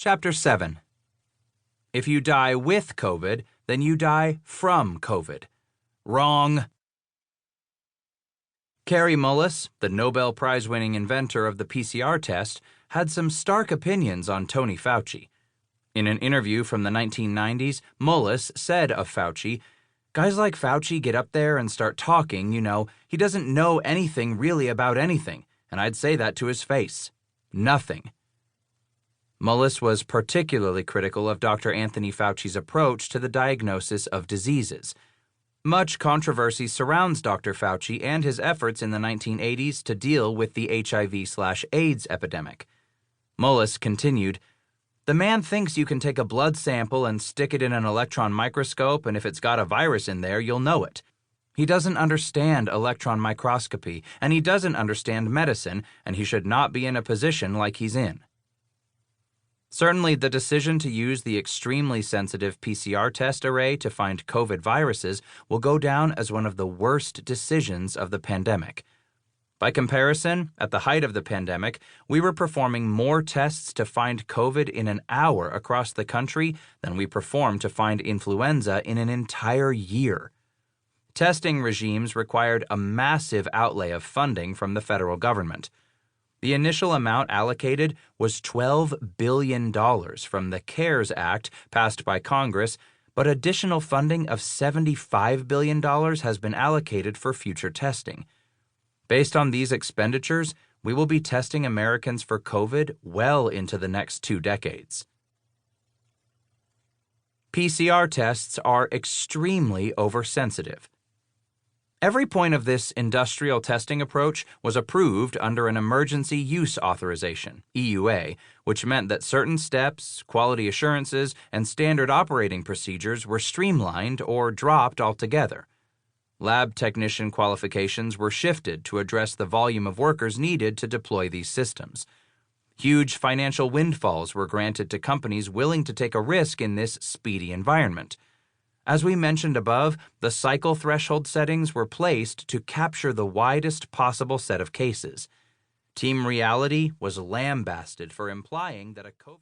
Chapter 7. If you die with COVID, then you die from COVID. Wrong. Kary Mullis, the Nobel Prize-winning inventor of the PCR test, had some stark opinions on Tony Fauci. In an interview from the 1990s, Mullis said of Fauci, "Guys like Fauci get up there and start talking, he doesn't know anything really about anything, and I'd say that to his face. Nothing." Mullis was particularly critical of Dr. Anthony Fauci's approach to the diagnosis of diseases. Much controversy surrounds Dr. Fauci and his efforts in the 1980s to deal with the HIV/AIDS epidemic. Mullis continued, "The man thinks you can take a blood sample and stick it in an electron microscope, and if it's got a virus in there, you'll know it. He doesn't understand electron microscopy, and he doesn't understand medicine, and he should not be in a position like he's in." Certainly, the decision to use the extremely sensitive PCR test array to find COVID viruses will go down as one of the worst decisions of the pandemic. By comparison, at the height of the pandemic, we were performing more tests to find COVID in an hour across the country than we performed to find influenza in an entire year. Testing regimes required a massive outlay of funding from the federal government. The initial amount allocated was $12 billion from the CARES Act passed by Congress, but additional funding of $75 billion has been allocated for future testing. Based on these expenditures, we will be testing Americans for COVID well into the next 2 decades. PCR tests are extremely oversensitive. Every point of this industrial testing approach was approved under an Emergency Use Authorization, EUA, which meant that certain steps, quality assurances, and standard operating procedures were streamlined or dropped altogether. Lab technician qualifications were shifted to address the volume of workers needed to deploy these systems. Huge financial windfalls were granted to companies willing to take a risk in this speedy environment. As we mentioned above, the cycle threshold settings were placed to capture the widest possible set of cases. Team Reality was lambasted for implying that a COVID